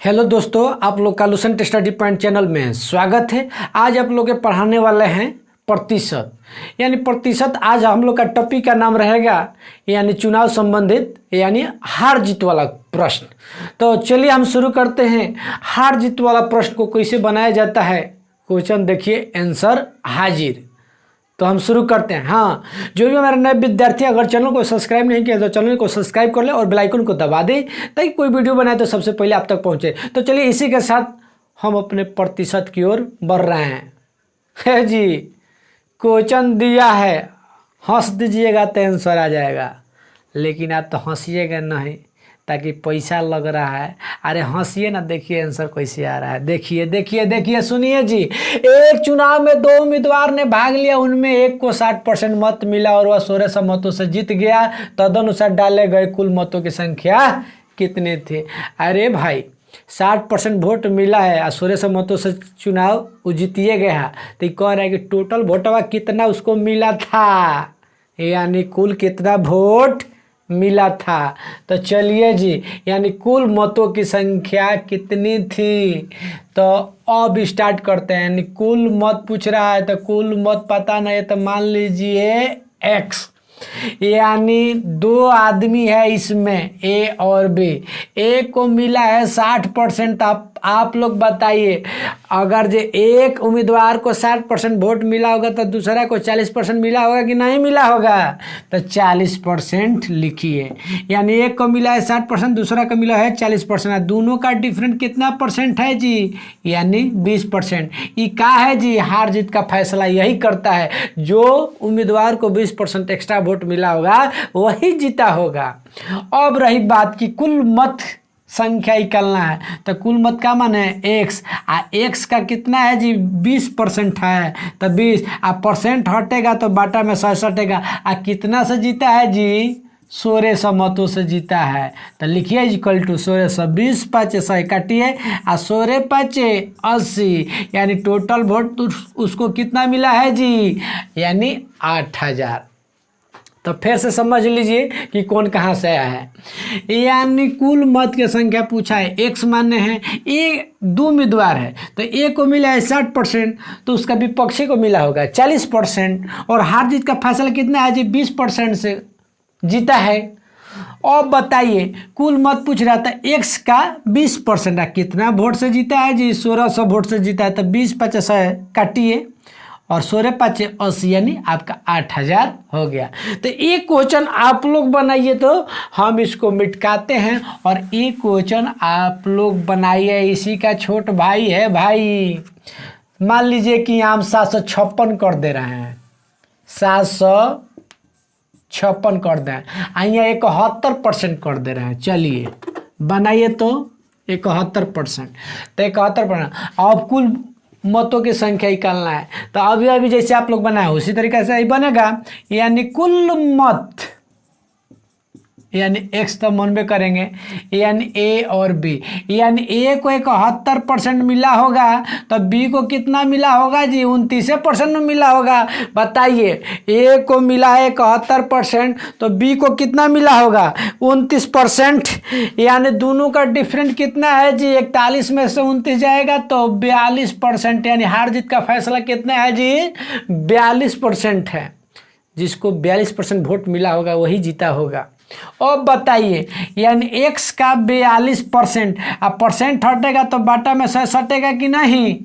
Hello दोस्तों, आप लोग का लूसेंट स्टडी पॉइंट चैनल में स्वागत है। आज आप लोग के पढ़ाने वाले हैं प्रतिशत, यानी प्रतिशत। आज हम लोग का टॉपिक का नाम रहेगा यानी चुनाव संबंधित यानी हार जीत वाला प्रश्न। तो चलिए हम शुरू करते हैं। हार जीत वाला प्रश्न को कैसे बनाया जाता है, क्वेश्चन देखिए, आंसर हाजिर। तो हम शुरू करते हैं। हाँ, जो भी हमारे नए विद्यार्थी अगर चैनल को सब्सक्राइब नहीं किया तो चैनल को सब्सक्राइब कर ले और बेल आइकन को दबा दे ताकि कोई वीडियो बनाए तो सबसे पहले आप तक पहुंचे। तो चलिए इसी के साथ हम अपने प्रतिशत की ओर बढ़ रहे हैं। है जी, क्वेश्चन दिया है, हंस दीजिएगा तो आंसर आ जाएगा, लेकिन आप तो हंसिएगा नहीं ताकि पैसा लग रहा है। अरे हंसिए ना, देखिए आंसर कैसे आ रहा है। देखिए देखिए देखिए, सुनिए जी। एक चुनाव में दो उम्मीदवार ने भाग लिया, उनमें एक को 60% मत मिला और वह 1600 मतों से जीत गया। तदनुसार डाले गए कुल मतों की संख्या कितने थे? अरे भाई, 60% वोट मिला है और 1600 मतों से चुनाव वो जीतिए गया, तो कह रहा है कि टोटल वोटवा कितना उसको मिला था, यानी कुल कितना वोट मिला था। तो चलिए जी, यानी कुल मतों की संख्या कितनी थी। तो अब स्टार्ट करते हैं। यानी कुल मत पूछ रहा है तो कुल मत पता नहीं है तो मान लीजिए x, यानी दो आदमी है इसमें, ए और बी। ए को मिला है 60%। आप लोग बताइए, अगर जो एक उम्मीदवार को 60% वोट मिला होगा तो दूसरा को 40% मिला होगा कि नहीं मिला होगा? तो 40% लिखिए। यानी एक को मिला है 60%, दूसरा को मिला है 40%। दोनों का डिफरेंट कितना परसेंट है जी? यानी 20%। ये क्या है जी? हार जीत का फैसला यही करता है। जो उम्मीदवार को 20% एक्स्ट्रा वोट मिला होगा वही जीता होगा। अब रही बात की कुल मत संख्या निकालना है, तो कुल मत का मान है x, आ x का कितना है जी? 20% है, तो 20 आ परसेंट हटेगा तो बाटा में 100 हटेगा। आ कितना से जीता है जी? 1600 मतों से जीता है। तो लिखिए इक्वल टू 1600, 20 5 100 काटिए आ 16 5 80, यानी टोटल वोट उसको कितना मिला है जी? यानी 8000। तो फिर से समझ लीजिए कि कौन कहाँ से आया है। यानी कुल मत की संख्या पूछा है, एक्स मान्य है, ए दो उम्मीदवार है, तो ए को मिला है 60%, तो उसका विपक्षी को मिला होगा 40%। और हार जीत का फैसला कितना है जी? 20% से जीता है। अब बताइए, कुल मत पूछ रहा था, एक्स का 20% है, कितना वोट से जीता है जी? 1600 वोट से जीता है। तो 20 50 काटिए और 16 5 80, यानी आपका 8000 हो गया। तो एक क्वेश्चन आप लोग बनाइए, तो हम इसको मिटकाते हैं और एक क्वेश्चन आप लोग बनाइए। इसी का छोट भाई है भाई। मान लीजिए कि हम 756 कर दे रहे हैं, 756 कर दें, यहाँ 71% कर दे रहे हैं। चलिए बनाइए तो 71%, तो 71%। अब कुल मतों की संख्या निकालना है, तो अभी अभी जैसे आप लोग बनाए उसी तरीके से ही बनेगा। यानी कुल मत, यानी x तो मनबे करेंगे, यानी a और b। यानी a को 71% मिला होगा तो b को कितना मिला होगा जी? 29% में मिला होगा। बताइए, a को मिला है 71%, तो b को कितना मिला होगा? 29%। यानी दोनों का डिफरेंट कितना है जी? 41 में से 29 जाएगा तो 42%। यानी हार जीत का फैसला कितना है जी? 42% है। जिसको 42% वोट मिला होगा वही जीता होगा। अब बताइए, यानी x का 42%, अब परसेंट हटेगा तो बाटा में 100 हटेगा कि नहीं?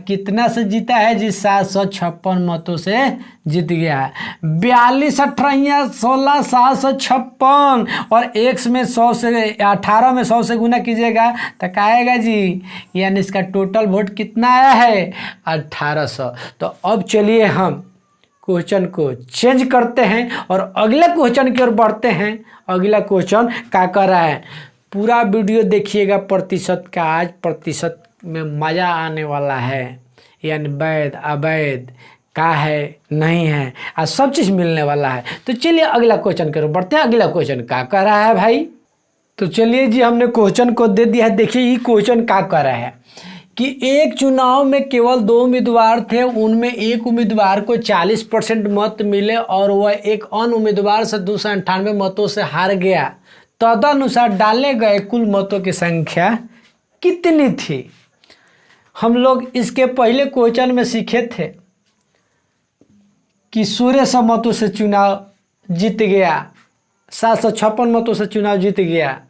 कितना से जीता है जी? 756 मतों से जीत गया है। 42 18 16 756, और x में 100 से 18 में 100 से गुना कीजिएगा तो क्या आएगा जी? यानी इसका टोटल वोट कितना आया है? 1800। तो अब चलिए हम क्वेश्चन को चेंज करते हैं और अगले क्वेश्चन की ओर बढ़ते हैं। अगला क्वेश्चन क्या कर रहा है, पूरा वीडियो देखिएगा प्रतिशत का। आज प्रतिशत में मज़ा आने वाला है, यानी वैध अवैध का है नहीं है, आज सब चीज़ मिलने वाला है। तो चलिए अगला क्वेश्चन की ओर बढ़ते हैं। अगला क्वेश्चन क्या कर रहा है भाई? तो चलिए जी, हमने क्वेश्चन को दे दिया है। देखिए ये क्वेश्चन क्या कर रहा है कि एक चुनाव में केवल दो उम्मीदवार थे, उनमें एक उम्मीदवार को 40% मत मिले और वह एक अन्य उम्मीदवार से 298 मतों से हार गया। तदनुसार डाले गए कुल मतों की संख्या कितनी थी। हम लोग इसके पहले क्वेश्चन में सीखे थे कि 1600 मतों से चुनाव जीत गया, 756 मतों से चुनाव जीत गया,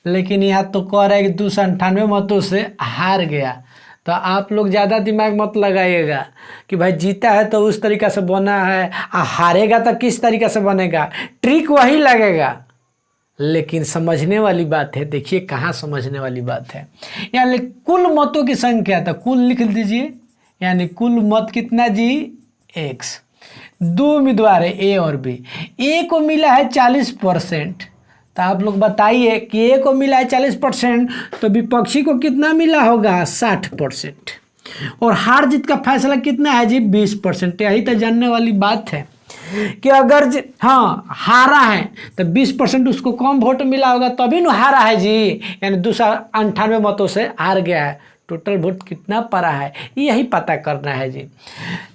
लेकिन यहाँ तो कह रहा है कि 298 मतों से हार गया। तो आप लोग ज़्यादा दिमाग मत लगाइएगा कि भाई जीता है तो उस तरीक़ा से बना है, हारेगा तो किस तरीक़ा से बनेगा, ट्रिक वही लगेगा। लेकिन समझने वाली बात है, देखिए कहाँ समझने वाली बात है। यानी कुल मतों की संख्या, तो कुल लिख दीजिए, यानी कुल मत कितना जी, एक्स। दो उम्मीदवार है ए और बी, ए को मिला है 40%। तो आप लोग बताइए कि ए को मिला है 40%, तो विपक्षी को कितना मिला होगा, 60%। और हार जीत का फैसला कितना है जी, 20%। यही तो जानने वाली बात है कि अगर हाँ हारा है तो 20% उसको कम वोट मिला होगा तभी न हारा है जी, यानी 298 मतों से हार गया है। टोटल वोट कितना पड़ा है यही पता करना है जी।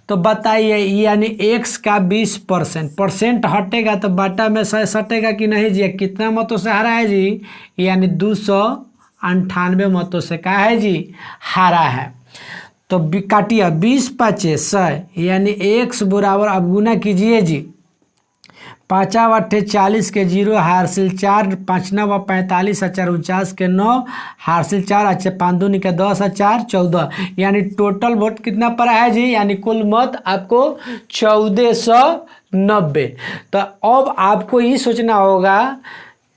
तो बताइए, यानी x का 20%, परसेंट हटेगा तो बटा में 100 सटेगा कि नहीं जी, कितना मतों से हारा है जी, यानी 298 मतों से क्या है जी, हारा है। तो काटिए 20 5 100, यानी x बराबर, अब गुना कीजिए जी, 5 8 40 के 0, हासिल 4, 5 9 45, 4 49 के 9, हासिल 4, अच्छा 5 2 के 10, 4 14, यानी टोटल वोट कितना पड़ा है जी, यानी कुल मत आपको 1490। तो अब आपको ये सोचना होगा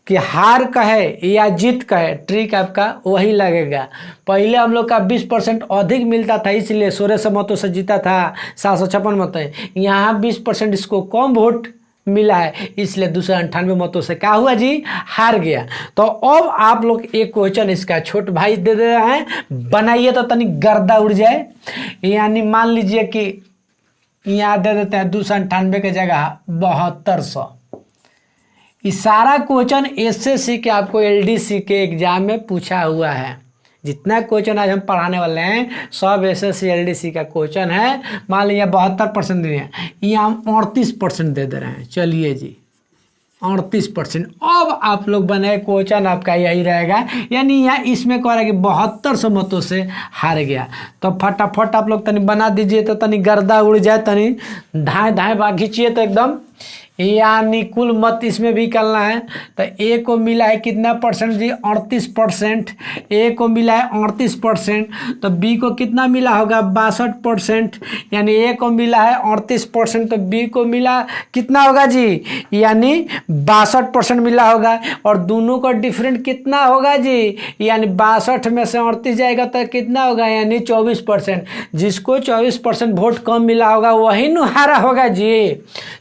कि हार कहे या जीत कहे, ट्रिक आपका वही लगेगा। पहले हम लोग का 20% अधिक मिलता था, इसलिए 1600 मतों से जीता था, 756 मत है। यहाँ 20% इसको कम वोट मिला है, इसलिए 298 मतों से क्या हुआ जी, हार गया। तो अब आप लोग एक क्वेश्चन इसका छोट भाई दे रहे हैं, बनाइए तो तनी गर्दा उड़ जाए। यानी मान लीजिए कि यहाँ दे देते हैं 298 के जगह 7200। इस सारा क्वेश्चन एसएससी के आपको एलडीसी के एग्जाम में पूछा हुआ है। जितना क्वेश्चन आज हम पढ़ाने वाले हैं सब एसएससी एलडीसी का क्वेश्चन है। मान लीजिए 72% दिए हैं, यहाँ हम 38% दे रहे हैं। चलिए जी 38%। अब आप लोग बनाए क्वेश्चन आपका यही रहेगा, यानी यहाँ इसमें कह रहा है कि 7200 मतों से हार गया। तो फटाफट आप लोग तनी बना दीजिए तो तनी गर्दा उड़ जाए, तनी धाए धाए भाग खींचिए तो एकदम, यानी कुल मत इसमें भी निकालना है। तो ए को मिला है कितना परसेंट जी, 38%। ए को मिला है 38%, तो बी को कितना मिला होगा, 62%। यानी ए को मिला है 38%, तो बी को मिला कितना होगा जी, यानी 62% मिला होगा। और दोनों का डिफरेंट कितना होगा जी, यानी 62 में से 38 जाएगा तो कितना होगा, यानी 24%। जिसको 24% वोट कम मिला होगा वही न हारा होगा जी।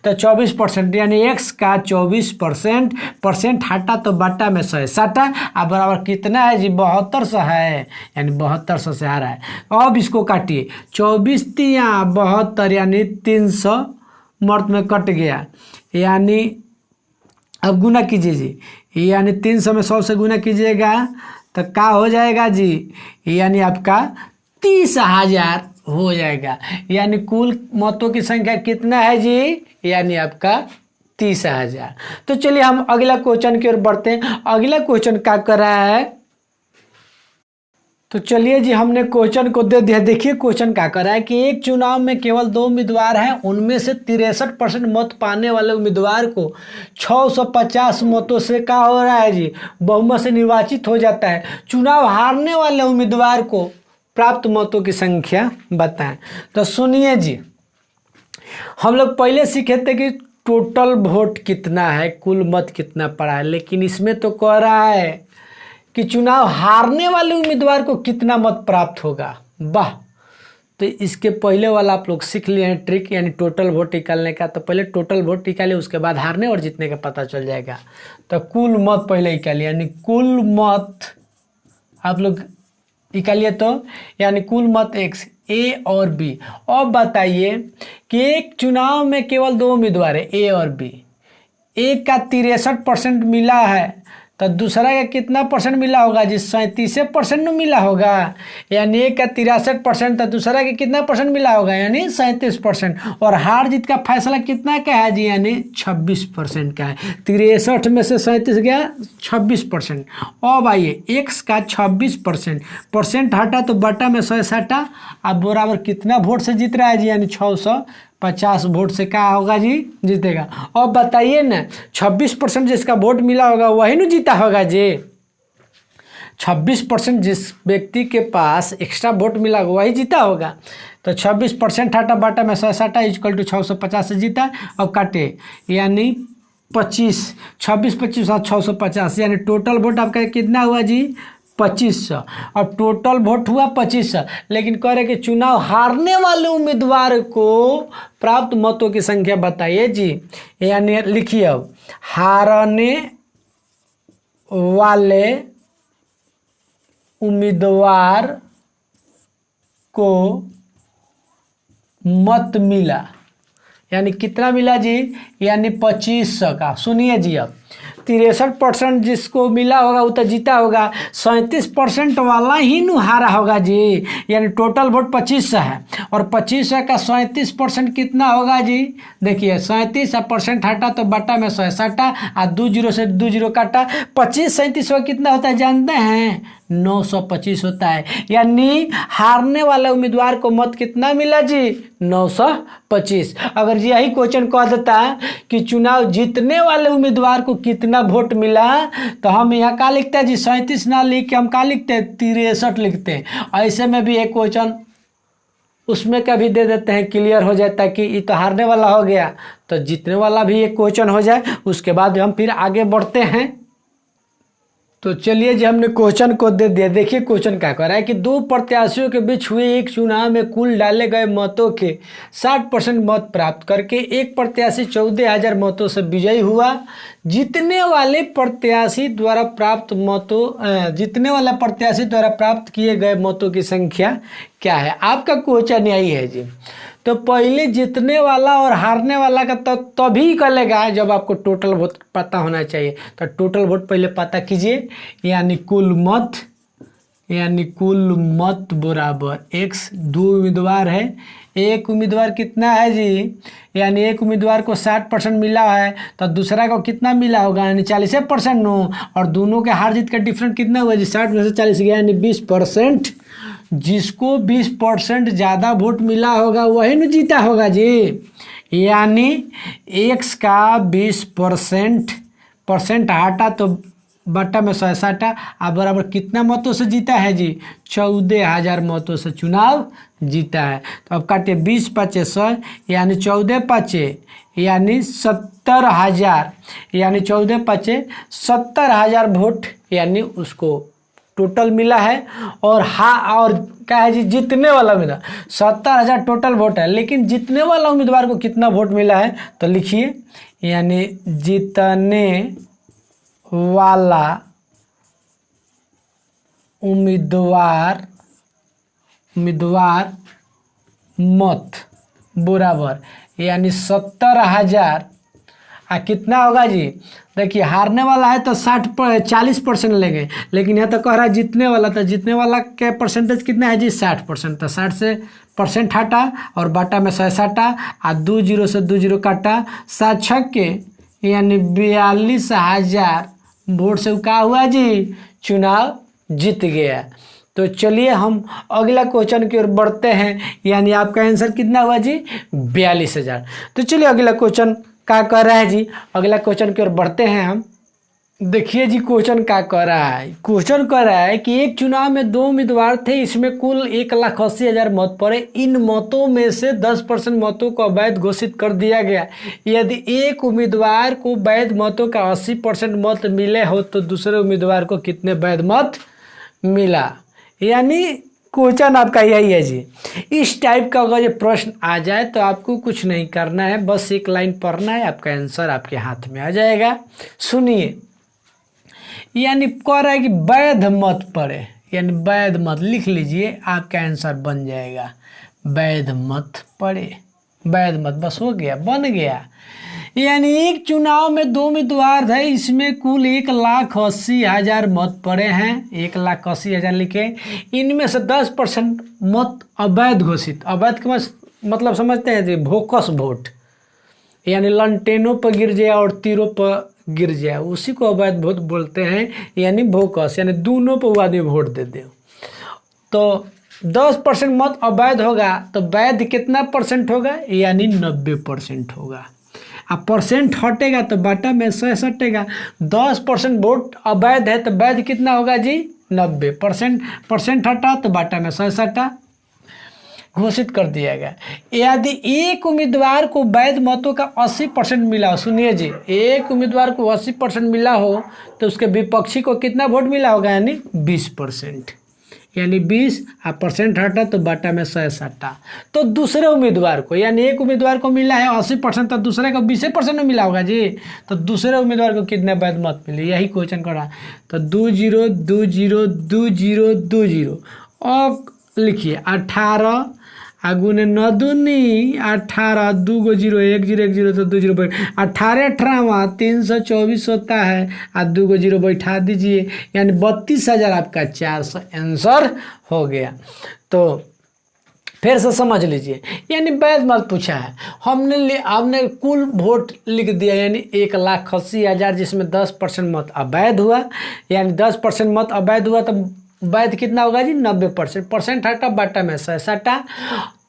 तो 24%, यानी x का 24%, परसेंट हटा तो बटा में 100 सटा, अब बराबर कितना है जी, 7200 है, यानी 7200 से आ रहा है। अब इसको काटिए, 24 तिया 72, यानी 300 मर्द में कट गया, यानी अब गुना कीजिए जी, यानी 300 में 100 से गुना कीजिएगा तो क्या हो जाएगा जी, यानी आपका 30,000 हो जाएगा। यानी कुल मतों की संख्या कितना है जी, यानी आपका 30,000। तो चलिए हम अगला क्वेश्चन की ओर बढ़ते हैं। अगला क्वेश्चन क्या कर रहा है, तो चलिए जी हमने क्वेश्चन को दे दिया। देखिए क्वेश्चन क्या कर रहा है कि एक चुनाव में केवल 2 उम्मीदवार हैं, उनमें से 63% मत पाने वाले उम्मीदवार को 650 मतों से क्या हो रहा है जी, बहुमत से निर्वाचित हो जाता है। चुनाव हारने वाले उम्मीदवार को प्राप्त मतों की संख्या बताएं। तो सुनिए जी, हम लोग पहले सीखे थे कि टोटल वोट कितना है, कुल मत कितना पड़ा है, लेकिन इसमें तो कह रहा है कि चुनाव हारने वाले उम्मीदवार को कितना मत प्राप्त होगा। वाह, तो इसके पहले वाला आप लोग सीख लिए हैं ट्रिक, यानी टोटल वोट निकालने का। तो पहले टोटल वोट निकालिए, उसके बाद हारने और जीतने का पता चल जाएगा। तो कुल मत पहले निकालिए, यानी कुल मत आप लोग निकालिए, तो यानी कुल मत x, ए और बी। अब बताइए कि एक चुनाव में केवल 2 उम्मीदवार है, ए और बी। ए का 63% मिला है, तो दूसरा का कितना परसेंट मिला होगा जी? 37% मिला होगा। यानी एक का 63%, तो दूसरा के कितना परसेंट मिला होगा? यानी 37%। और हार जीत का फैसला कितना का है जी? यानी 26% का है। 63 में से 37 गया, 26%। अब आइए एक्स का 26%, परसेंट हटा तो बटा में 100 हटा। अब बराबर कितना वोट से जीत रहा है जी? यानी 650 वोट से क्या होगा जी? जीतेगा। अब बताइए ना, 26% जिसका वोट मिला होगा वही ना जीता होगा जी। 26% जिस व्यक्ति के पास एक्स्ट्रा वोट मिला होगा वही जीता होगा। तो 26% हटा बटा में 100 हटा इक्वल टू 650 से जीता। अब काटे, यानी 26 25 और 650, यानी टोटल वोट आपका कितना हुआ जी? 2500। और टोटल वोट हुआ 2500, लेकिन कह रहे कि चुनाव हारने वाले उम्मीदवार को प्राप्त मतों की संख्या बताइए जी। यानी लिखिए, अब हारने वाले उम्मीदवार को मत मिला, यानी कितना मिला जी? यानी 2500 का। सुनिए जी, अब 63% जिसको मिला होगा वो तो जीता होगा, 37% वाला ही नु हारा होगा जी। यानी टोटल वोट 2500 है, और 2500 का 37% कितना होगा जी? देखिए 37 परसेंट हटा तो बटा में 100 हटा, और 20 से 20 काटा, 25 37 कितना होता है जानते हैं? 925 होता है। यानी हारने वाले उम्मीदवार को मत कितना मिला जी? 925। अगर यही क्वेश्चन कह देता कि चुनाव जीतने वाले उम्मीदवार को कितना वोट मिला, तो हम यहाँ क्या लिखते हैं जी? 37 ना लिख के हम क्या लिखते हैं? 63 लिखते हैं। ऐसे में भी एक क्वेश्चन उसमें का भी दे देते हैं, क्लियर हो जाता है कि ये तो हारने वाला हो गया, तो जीतने वाला भी एक क्वेश्चन हो जाए। उसके बाद हम फिर आगे बढ़ते हैं। तो चलिए जी, हमने क्वेश्चन को दे दिया। देखिए क्वेश्चन क्या कह रहा है कि दो प्रत्याशियों के बीच हुए एक चुनाव में कुल डाले गए मतों के 60% मत प्राप्त करके एक प्रत्याशी 14,000 मतों से विजयी हुआ। जीतने वाले प्रत्याशी द्वारा प्राप्त किए गए मतों की संख्या क्या है? आपका क्वेश्चन यही है जी। तो पहले जीतने वाला और हारने वाला का तभी करेगा जब आपको टोटल वोट पता होना चाहिए। तो टोटल वोट पहले पता कीजिए, यानी कुल मत बराबर एक्स। दो उम्मीदवार है, एक उम्मीदवार कितना है जी? यानी एक उम्मीदवार को 60% मिला है, तो दूसरा को कितना मिला होगा? यानी 40% नो। और दोनों के हार जीत का डिफरेंस कितना हुआ जी? 60 में से 40 गया, यानी 20%। जिसको 20% ज़्यादा वोट मिला होगा वही न जीता होगा जी। यानी एक्स का 20% हटा तो बटा में 100 हटा, अब बराबर कितना मतों से जीता है जी? 14,000 मतों से चुनाव जीता है। तो अब काटे 20 5 100, यानी 14 5 यानी 70,000, यानी 14 5 70,000 वोट यानी उसको टोटल मिला है। और और क्या है जी? जीतने वाला उम्मीदवार 70,000 टोटल वोट है, लेकिन जीतने वाला उम्मीदवार को कितना वोट मिला है? तो लिखिए, यानी जीतने वाला उम्मीदवार मत बराबर, यानी 70,000 कितना होगा जी? देखिए हारने वाला है तो 40% लेंगे, लेकिन यहाँ तो कह रहा है जीतने वाला, तो जीतने वाला के परसेंटेज कितना है जी? 60%। तो 60 से परसेंट हटा और बटा में 100 हटा, और 20 से 20 काटा, 7 छक्के यानी 42,000 वोट से क्या हुआ जी? चुनाव जीत गया। तो चलिए हम अगला क्वेश्चन की ओर बढ़ते हैं। यानी आपका आंसर कितना हुआ जी? 42,000। तो चलिए अगला क्वेश्चन क्या कर रहा है जी? अगला क्वेश्चन की ओर बढ़ते हैं हम। देखिए जी क्वेश्चन क्या कर रहा है। क्वेश्चन कर रहा है कि एक चुनाव में 2 उम्मीदवार थे, इसमें कुल 1,80,000 मत पड़े। इन मतों में से 10% मतों को अवैध घोषित कर दिया गया। यदि एक उम्मीदवार को वैध मतों का 80% मत मिले हो तो दूसरे उम्मीदवार को कितने वैध मत मिला? यानी क्वेश्चन आपका यही है जी। इस टाइप का अगर ये प्रश्न आ जाए तो आपको कुछ नहीं करना है, बस एक लाइन पढ़ना है, आपका आंसर आपके हाथ में आ जाएगा। सुनिए, यानी कह रहा है कि वैध मत पड़े, यानी वैध मत लिख लीजिए, आपका आंसर बन जाएगा। वैध मत पड़े, वैध मत, बस हो गया, बन गया। यानी एक चुनाव में 2 उम्मीदवार थे, इसमें कुल 1,80,000 मत पड़े हैं, 1,80,000 लिखे। इनमें से 10% मत अवैध घोषित। अवैध का मतलब समझते हैं जी, भोकस वोट, यानी लंटेनों पर गिर जाए और तीरों पर गिर जाए, उसी को अवैध वोट बोलते हैं, यानी भोकस, यानी दोनों पर वो आदमी वोट दे दे। तो 10% मत अवैध होगा तो वैध कितना परसेंट होगा, यानी 90% होगा। अब परसेंट हटेगा तो बाटा में 100 हटेगा। 10% वोट अवैध है तो वैध कितना होगा जी, 90%। परसेंट हटा तो बाटा में 100 हटा, घोषित कर दिया गया। यदि एक उम्मीदवार को वैध मतों का 80% मिला हो, सुनिए जी, एक उम्मीदवार को 80% मिला हो तो उसके विपक्षी को कितना वोट मिला होगा, यानी 20%, यानी 20 परसेंट हटा तो बाटा में 100 हटा। तो दूसरे उम्मीदवार को, यानी एक उम्मीदवार को मिला है 80%, तो दूसरे को 20% में मिला होगा जी, तो दूसरे उम्मीदवार को कितने वैध मत मिले, यही क्वेश्चन करा। तो 20 20 20 20 अब लिखिए 18 गुने 9 दूनी 18, 2 को 0 1 0 1 0 तो 2 0 18 18 324 होता है, और 2 को 0 बैठा दीजिए, यानी 32,000 आपका 400 आंसर हो गया। तो फिर से समझ लीजिए, यानी वैध मत पूछा है, हमने कुल वोट लिख दिया, यानी 1,80,000, जिसमें 10% मत अवैध हुआ, यानी 10% मत अवैध हुआ तो वैध कितना होगा जी, 90%। परसेंट हटा बाटा में 100 हटा।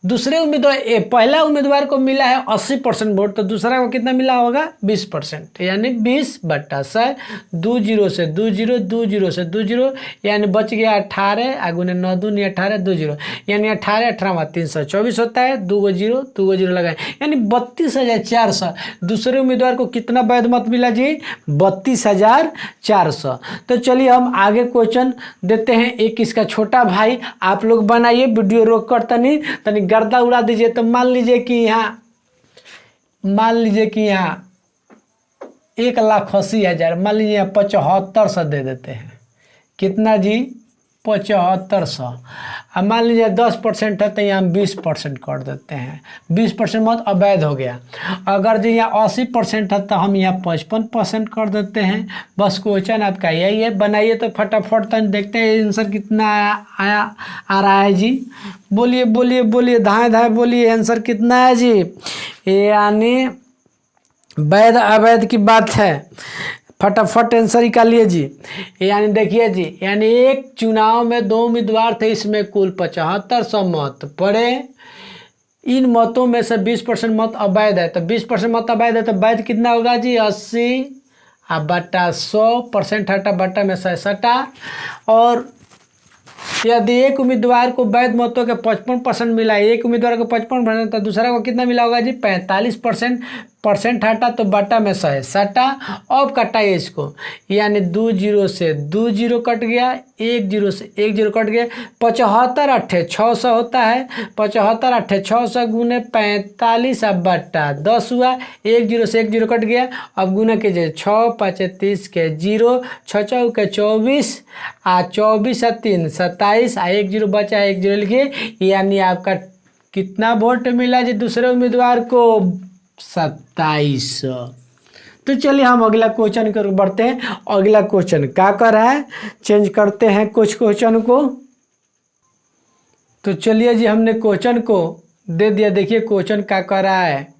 दूसरे उम्मीदवार, पहला उम्मीदवार को मिला है 80% वोट, तो दूसरा को कितना मिला होगा, 20%, यानी 20 बटा 100, 2 0 से 2 0 2 0 से 2 0, यानी बच गया 18 गुने 9 दूनी 18 2 0, यानी 18 18 324 होता है, 2 को 0 लगाए, यानी 32,400। दूसरे उम्मीदवार को कितना वैध मत मिला जी, 32,400। तो चलिए हम आगे क्वेश्चन देते हैं। एक इसका छोटा भाई, आप लोग बनाइए, वीडियो रोक कर तनी गर्दा उड़ा दीजिए। तो मान लीजिए कि यहाँ 1,80,000, मान लीजिए 7500 दे देते हैं, कितना जी, 7500। अब मान लीजिए 10% है तो यहाँ 20% कर देते हैं, 20% मत अवैध हो गया। अगर जी यहाँ 80% है तो हम यहाँ 55% कर देते हैं। बस क्वेश्चन आपका यही है, बनाइए तो फटाफट तक देखते हैं आंसर कितना आ रहा है जी। बोलिए बोलिए बोलिए, धाए धाए बोलिए, आंसर कितना है जी। यानी वैध अवैध की बात है, फटाफट आंसर निकालिए जी। यानी देखिए जी, यानी एक चुनाव में 2 उम्मीदवार थे, इसमें कुल 7500 मत पड़े। इन मतों में से 20% मत अवैध है, तो 20% मत अवैध है तो वैध कितना होगा जी, 80 बटा 100, परसेंट हटा बटा में 100 हटा। और यदि एक उम्मीदवार को वैध मतों के 55% मिला है, एक उम्मीदवार को 55%, तो दूसरा को कितना मिला होगा जी, 45%, परसेंट हटा तो बटा में 100 हटा। अब कटाइए इसको, यानी 2 0 से 2 0 कट गया, 1 0 से 1 0 कट गया, 75 8 600 होता है, 75 8 600 गुने 45 बटा 10 हुआ, 1 0 से 1 0 कट गया। अब गुना कीजिए, 6 5 30 के 0, 6 4 के 24, 24 3 27, 1 0 बचा है, 1 0 लिखिए, यानी आपका कितना वोट मिला जी दूसरे उम्मीदवार को, 2700। तो चलिए हम अगला क्वेश्चन कर बढ़ते हैं। अगला क्वेश्चन क्या कर रहा है, चेंज करते हैं कुछ क्वेश्चन को। तो चलिए जी, हमने क्वेश्चन को दे दिया, देखिए क्वेश्चन क्या कर रहा है।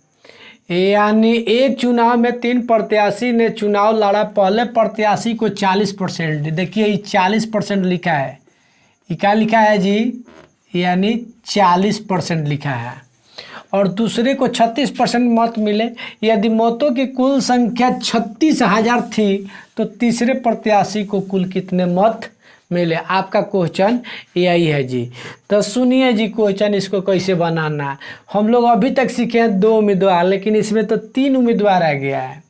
यानी एक चुनाव में 3 प्रत्याशी ने चुनाव लड़ा, पहले प्रत्याशी को 40%, देखिए ये 40% लिखा है, ये क्या लिखा है जी, यानी 40% लिखा है। और दूसरे को 36% मत मिले। यदि मतों की कुल संख्या 36,000 थी तो तीसरे प्रत्याशी को कुल कितने मत मिले, आपका क्वेश्चन यही है जी। तो सुनिए जी क्वेश्चन, इसको कैसे बनाना है। हम लोग अभी तक सीखे हैं 2 उम्मीदवार, लेकिन इसमें तो 3 उम्मीदवार आ गया है।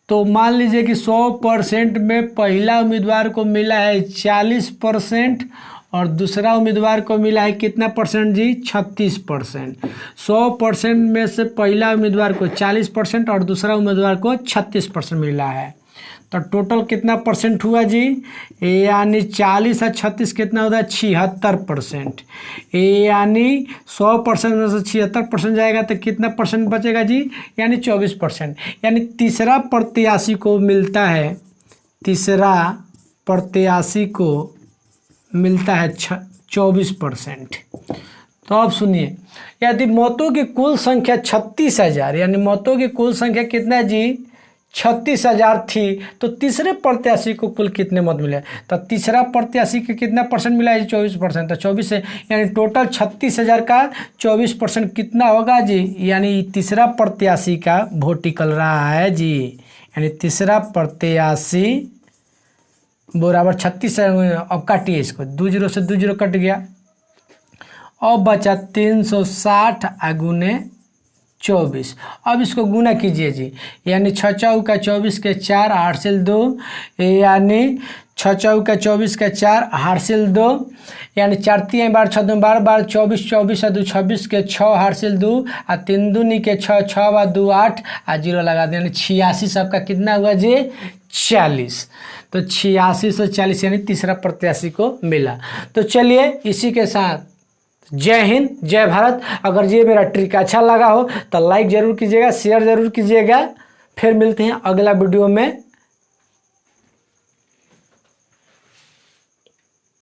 तो मान लीजिए कि 100% में पहला उम्मीदवार को मिला है 40%, और दूसरा उम्मीदवार को मिला है कितना परसेंट जी, 36%। 100% में से पहला उम्मीदवार को 40% और दूसरा उम्मीदवार को 36% मिला है। तो टोटल कितना परसेंट हुआ जी, यानी 40 और 36 कितना होता है 76%। यानी 100% में से 76% जाएगा तो कितना परसेंट बचेगा जी, यानी 24%। यानी तीसरा प्रत्याशी को मिलता है, तीसरा प्रत्याशी को मिलता है 24%। तो अब सुनिए, यदि मतों की कुल संख्या 36,000, यानी मतों की कुल संख्या कितना है जी 36,000 थी, तो तीसरे प्रत्याशी को कुल कितने मत मिले, तो तीसरा प्रत्याशी के कितना परसेंट मिला है 24%। तो 24 है, यानी टोटल 36,000 का 24% कितना होगा जी, यानी तीसरा प्रत्याशी का वोट निकल रहा है जी। यानी तीसरा प्रत्याशी बराबर 36। अब काटिए इसको, 2 0 से 2 0 कट गया, अब बचा 360 गुने 24। अब इसको गुना कीजिए जी, यानी 6 चौका 24 के 4 हासिल 2, यानी 6 चौका 24 के 4 हासिल 2, यानी 4 3 बार 6 2 12 बार 24 24 2 26 के 6 हासिल 2 और 3 दूनी के 6 6 बार 2 8 और 0 लगा दें, यानी 86 सबका कितना हुआ जी 40। तो 86 से 40 यानी तीसरा प्रत्याशी को मिला। तो चलिए इसी के साथ जय हिंद जय भारत। अगर ये मेरा ट्रिक अच्छा लगा हो तो लाइक ज़रूर कीजिएगा, शेयर ज़रूर कीजिएगा। फिर मिलते हैं अगला वीडियो में।